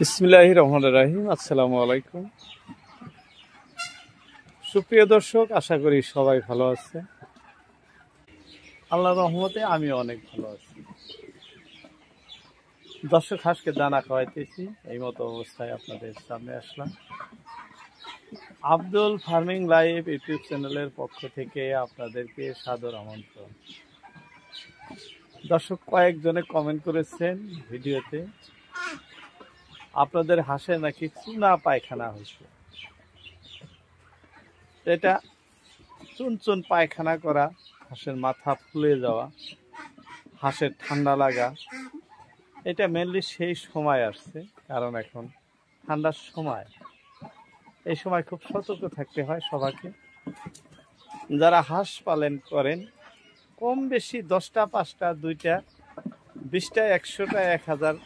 বিসমিল্লাহির রহমানির রহিম। আসসালামু আলাইকুম সুপ্রিয় দর্শক, আশা করি সবাই ভালো আছে। আল্লাহর রহমতে আমিও অনেক ভালো আছি। দর্শক, হাঁসকে দানা খাওয়াইতেছি, এই মতো অবস্থায় আপনাদের সামনে আসলাম। আব্দুল ফার্মিং লাইভ ইউটিউব চ্যানেলের পক্ষ থেকে আপনাদেরকে সাদর আমন্ত্রণ। দর্শক, কয়েকজনে কমেন্ট করেছেন ভিডিওতে আপনাদের হাঁসে নাকি চুনা পায়খানা হয়েছে। এটা চুনচুন পায়খানা করা, হাঁসের মাথা ফুলে যাওয়া, হাঁসের ঠান্ডা লাগা, এটা মেনলি সেই সময় আসছে। কারণ এখন ঠান্ডার সময়, এই সময় খুব সতর্ক থাকতে হয় সবাইকে। যারা হাঁস পালন করেন, কম বেশি 10টা 5টা 2টা 20টা 100টা 1000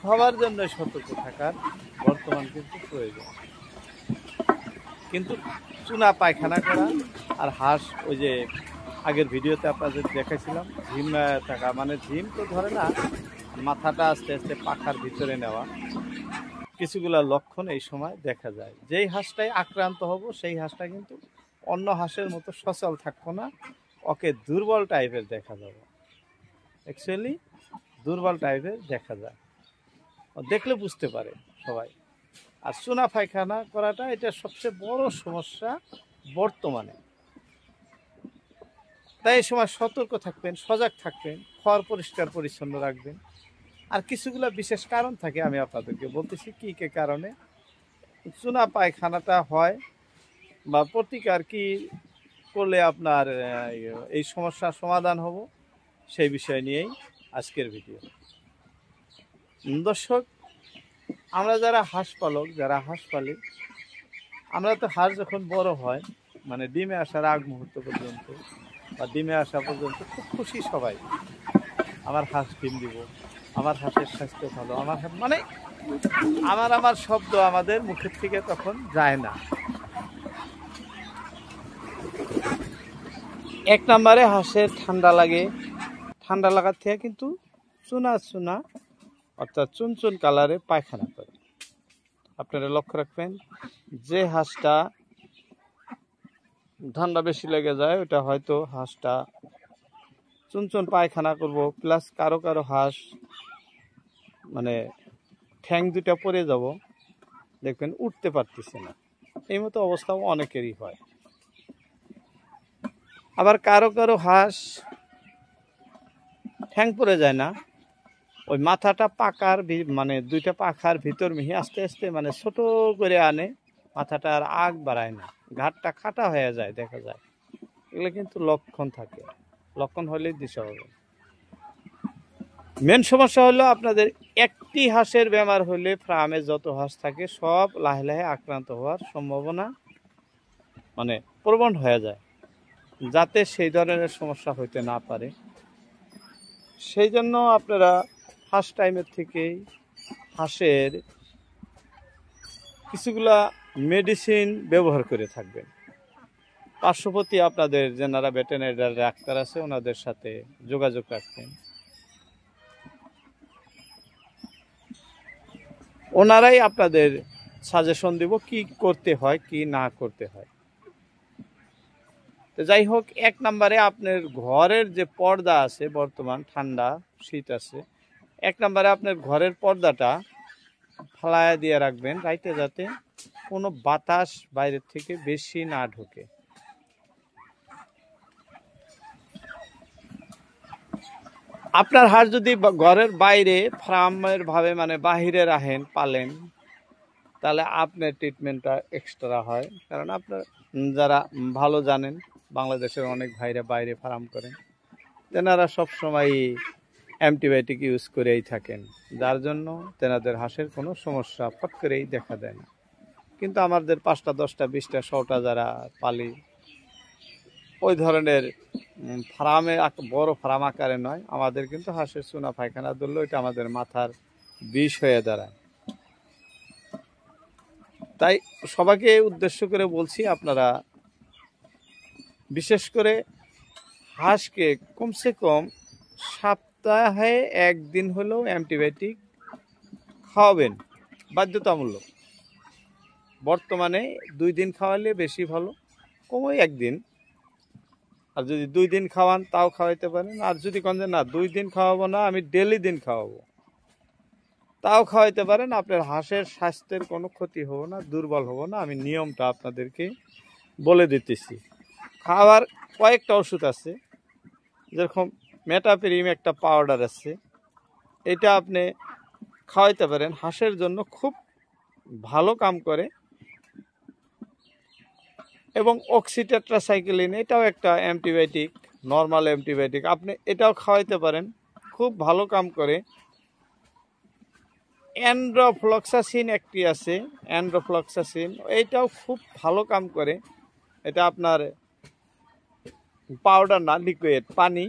সবার জন্য সতর্ক থাকার বর্তমান কিন্তু প্রয়োজন। কিন্তু চুনা পায়খানা করা আর হাঁস, ওই যে আগের ভিডিওতে আপনাদের দেখাইছিলাম, ঝিম থাকা, মানে ঝিম তো ধরে না, মাথাটা আস্তে আস্তে পাখার ভিতরে নেওয়া, কিছুগুলা লক্ষণ এই সময় দেখা যায়। যেই হাঁসটাই আক্রান্ত হব সেই হাঁসটা কিন্তু অন্য হাঁসের মতো সচল থাকবো না, ওকে দুর্বল টাইপের দেখা যাবে। অ্যাকচুয়ালি দুর্বল টাইপের দেখা যায়, দেখলে বুঝতে পারে সবাই। আর চুনা পায়খানা করাটা এটা সবচেয়ে বড় সমস্যা বর্তমানে। তাই এই সময় সতর্ক থাকবেন, সজাগ থাকবেন, ঘর পরিষ্কার পরিচ্ছন্ন রাখবেন। আর কিছুগুলো বিশেষ কারণ থাকে, আমি আপনাদেরকে বলতেছি কী কী কারণে চুনা পায়খানাটা হয় বা প্রতিকার কি করলে আপনার এই সমস্যার সমাধান হব, সেই বিষয় নিয়েই আজকের ভিডিও। দর্শক, আমরা যারা হাঁস পালক, যারা হাঁস পালি, আমরা তো হাঁস যখন বড় হয়, মানে ডিমে আসার আগ মুহূর্ত পর্যন্ত বা ডিমে আসা পর্যন্ত খুব খুশি সবাই। আমার হাঁস ডিম দিব, আমার হাঁসের স্বাস্থ্য ভালো, আমার মানে আমার শব্দ আমাদের মুখের থেকে তখন যায় না। এক নম্বরে হাঁসের ঠান্ডা লাগে, ঠান্ডা লাগার থেকে কিন্তু চুনা চুনা অর্থাৎ চুনচুন কালারে পায়খানা করে। আপনারা লক্ষ্য রাখবেন, যে হাঁসটা ঠান্ডা বেশি লেগে যায় ওটা হয়তো হাঁসটা চুনচুন পায়খানা করব, প্লাস কারো কারো হাঁস মানে ঠ্যাং দুটা পড়ে যাব, দেখবেন উঠতে পারতেছে না। এই মতো অবস্থাও অনেকেরই হয়। আবার কারো কারো হাঁস ঠ্যাং পড়ে যায় না, ওই মাথাটা পাকার মানে দুইটা পাখার ভিতর মিহি আস্তে আস্তে মানে ছোট করে আনে, মাথাটা আর আগ বাড়ায় না, ঘাটটা খাটা হয়ে যায় দেখা যায়। এগুলো কিন্তু লক্ষণ থাকে, লক্ষণ হলেই দিশা হবে। মেন সমস্যা হলো আপনাদের একটি হাঁসের বেমার হলে ফার্মে যত হাঁস থাকে সব লাহে লাহে আক্রান্ত হওয়ার সম্ভাবনা মানে প্রবণ হয়ে যায়, যাতে সেই ধরনের সমস্যা হইতে না পারে। সেই জন্য আপনারা ফার্স্ট টাইমের থেকেই হাঁসের কিছুগুলা মেডিসিন ব্যবহার করে থাকবেন। পার্শ্ববর্তী আপনাদের যারা ভেটেরিনারি ডাক্তার আছে ওনাদের সাথে যোগাযোগ রাখবেন, ওনারাই আপনাদের সাজেশন দিব কি করতে হয় কি না করতে হয়। তো যাই হোক, এক নম্বরে আপনার ঘরের যে পর্দা আছে, বর্তমান ঠান্ডা শীত আছে, এক নম্বরে আপনার ঘরের পর্দাটা ফালায়া দিয়ে রাখবেন রাইতে, যাতে কোনো বাতাস বাইরের থেকে বেশি না ঢোকে। আপনার হাঁস যদি ঘরের বাইরে ফার্মের ভাবে মানে বাহিরে রাখেন পালেন, তাহলে আপনার ট্রিটমেন্টটা এক্সট্রা হয়। কারণ আপনার যারা ভালো জানেন, বাংলাদেশের অনেক ভাইরা বাইরে ফার্ম করেন, তেনারা সবসময় অ্যান্টিবায়োটিক ইউজ করেই থাকেন, যার জন্য তেনাদের হাঁসের কোনো সমস্যা ফট করেই দেখা দেয় না। কিন্তু আমাদের 5টা 10টা 20টা 100টা যারা পালি, ওই ধরনের ফার্মে বড় ফার্ম আকারে নয়, আমাদের কিন্তু হাঁসের চুনা পায়খানা ধরলে ওইটা আমাদের মাথার বিষ হয়ে দাঁড়ায়। তাই সবাইকে উদ্দেশ্য করে বলছি, আপনারা বিশেষ করে হাঁসকে কমসে কম সপ্তাহে 1 দিন হলেও অ্যান্টিবায়োটিক খাওয়াবেন। বাধ্যতামূলক। বর্তমানে 2 দিন খাওয়ালে বেশি ভালো, কমই 1 দিন। আর যদি 2 দিন খাওয়ান তাও খাওয়াইতে পারেন। আর যদি কোন না 2 দিন খাওয়াবো না, আমি ডেলি দিন খাওয়াবো, তাও খাওয়াইতে পারেন। আপনার হাঁসের স্বাস্থ্যের কোনো ক্ষতি হবে না, দুর্বল হবে না। আমি নিয়মটা আপনাদেরকে বলে দিতেছি। খাওয়ার কয়েকটা ওষুধ আছে, যেরকম মেটাপ্রিম একটা পাউডার আছে, এটা আপনি খাওয়াইতে পারেন। হাঁসের জন্য খুব ভালো কাম করে। এবং অক্সিটেট্রাসাইক্লিন, এটাও একটা অ্যান্টিবায়োটিক, নর্মাল অ্যান্টিবায়োটিক, আপনি এটাও খাওয়াইতে পারেন, খুব ভালো কাম করে। অ্যান্ড্রোফ্লক্সাসিন একটি আছে, অ্যান্ড্রোফ্লক্সাসিন, এইটাও খুব ভালো কাম করে। এটা আপনার পাউডার না, লিকুইড পানি।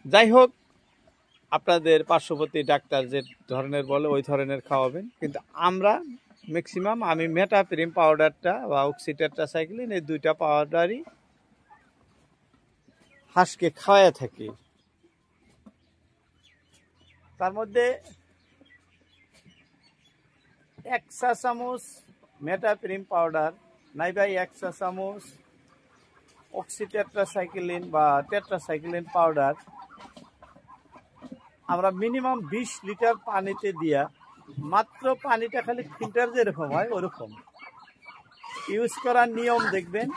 যাই হোক, আপনাদের পার্শ্ববর্তী ডাক্তার যে ধরনের বলে ওই ধরনের খাওয়াবেন। কিন্তু আমরা ম্যাক্সিমাম আমি মেটাপ্রিম পাউডারটা বা অক্সিটেট্রাসাইক্লিন, এই 2টা পাউডারই হাঁসকে খাওয়ায় থাকি। তার মধ্যে 1 চা চামচ মেটাপ্রিম পাউডার, নাইবা 1 চা চামচ অক্সিটেট্রাসাইক্লিন বা টেট্রাসাইক্লিন পাউডার আমরা মিনিমাম 20 লিটার পানিতে দিয়া, মাত্র পানিটা খালি ফিল্টার যেরকম হয় ওরকম ইউজ করার নিয়ম দেখবেন।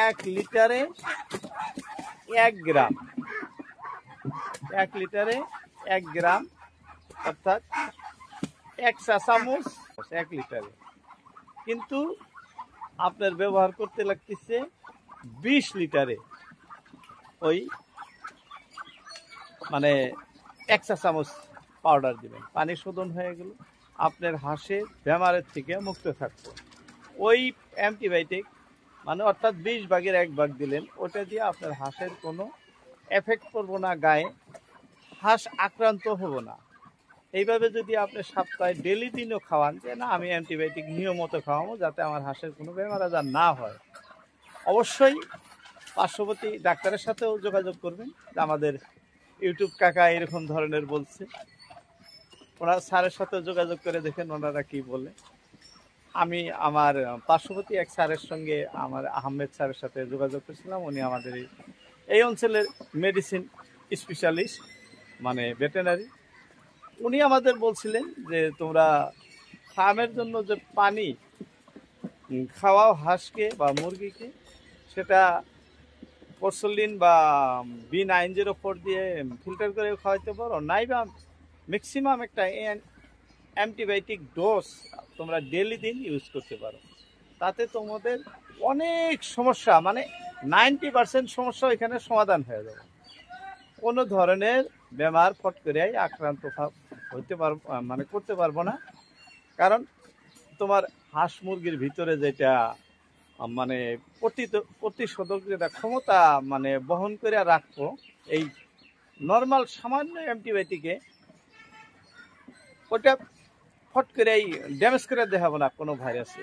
1 লিটারে 1 গ্রাম, 1 লিটারে 1 গ্রাম, অর্থাৎ 1 চা চামচ 1 লিটারে। কিন্তু আপনার ব্যবহার করতে লাগতেছে 20 লিটারে, ওই মানে 1 চা চামচ পাউডার দিবেন। পানি শোধন হয়ে গেল, আপনার হাঁসের বেমারের থেকে মুক্ত থাকবে। ওই অ্যান্টিবায়োটিক মানে অর্থাৎ 20 ভাগের 1 ভাগ দিলেন, ওটা দিয়ে আপনার হাঁসের কোনো এফেক্ট করবো না, গায়ে হাঁস আক্রান্ত হবো না। এইভাবে যদি আপনি সপ্তাহে ডেলি দিনও খাওয়ান, যে না আমি অ্যান্টিবায়োটিক নিয়মিত খাওয়াবো যাতে আমার হাঁসের কোনো বেমার আজার না হয়, অবশ্যই পার্শ্ববর্তী ডাক্তারের সাথেও যোগাযোগ করবেন। আমাদের ইউটিউব কাকা এরকম ধরনের বলছে, ওনার স্যারের সাথেও যোগাযোগ করে দেখেন ওনারা কি বলে। আমি আমার পার্শ্ববর্তী এক স্যারের সঙ্গে, আমার আহমেদ স্যারের সাথে যোগাযোগ করেছিলাম। উনি আমাদের এই অঞ্চলের মেডিসিন স্পেশালিস্ট, মানে ভেটেরিনারি। উনি আমাদের বলছিলেন যে তোমরা ফার্মের জন্য যে পানি খাওয়াও হাঁসকে বা মুরগিকে, সেটা পরসলিন বা B904 দিয়ে ফিল্টার করে খাওয়াইতে পারো, নাইবা ম্যাক্সিমাম একটা অ্যান্টিবায়োটিক ডোজ তোমরা ডেলি দিন ইউজ করতে পারো। তাতে তোমাদের অনেক সমস্যা, মানে 90% সমস্যা এখানে সমাধান হয়ে যাবে। কোনো ধরনের বেমার ফট করে আক্রান্ত হইতে পারবো মানে করতে পারবো না। কারণ তোমার হাঁস মুরগির ভিতরে যেটা মানে প্রতিশোধক যেটা ক্ষমতা মানে বহন করে রাখবো, এই নর্মাল সামান্য অ্যান্টিবায়োটিকে ওটা ফট করে ড্যামেজ করে দেখাবো না কোনো ভাইরাসে,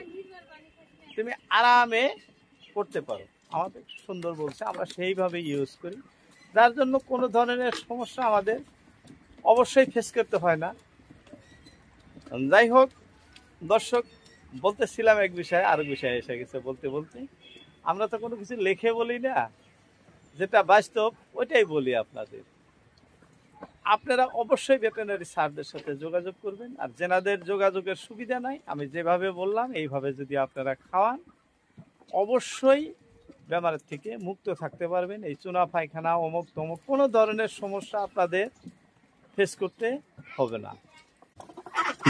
তুমি আরামে করতে পারো। আমাদের সুন্দর বলছে, আমরা সেইভাবে ইউজ করি, যার জন্য কোনো ধরনের সমস্যা আমাদের অবশ্যই ফেস করতে হয় না। যাই হোক দর্শক, বলতেছিলাম এক বিষয়ে, আরেক বিষয়ে এসে গেছে বলতে বলতে। আমরা তো কোনো কিছু লিখে বলি না, যেটা বাস্তব ওইটাই বলি আপনাদের। আপনারা অবশ্যই ভেটেরিনারি স্যারদের সাথে যোগাযোগ করবেন। আর যেনাদের যোগাযোগের সুবিধা নাই, আমি যেভাবে বললাম এইভাবে যদি আপনারা খাওয়ান, অবশ্যই বেমারের থেকে মুক্ত থাকতে পারবেন। এই চুনা পায়খানা অমুক তমুক কোনো ধরনের সমস্যা আপনাদের ফেস করতে হবে না।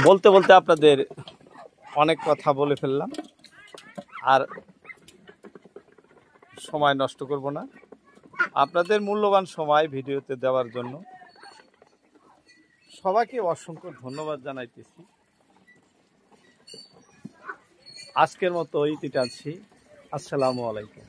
বলতে বলতে আপনাদের অনেক কথা বলে ফেললাম, আর সময় নষ্ট করব না। আপনাদের মূল্যবান সময় ভিডিওতে দেওয়ার জন্য সবাইকে অসংখ্য ধন্যবাদ জানাইতেছি। আজকের মতো ইতি টানছি। আসসালামু আলাইকুম।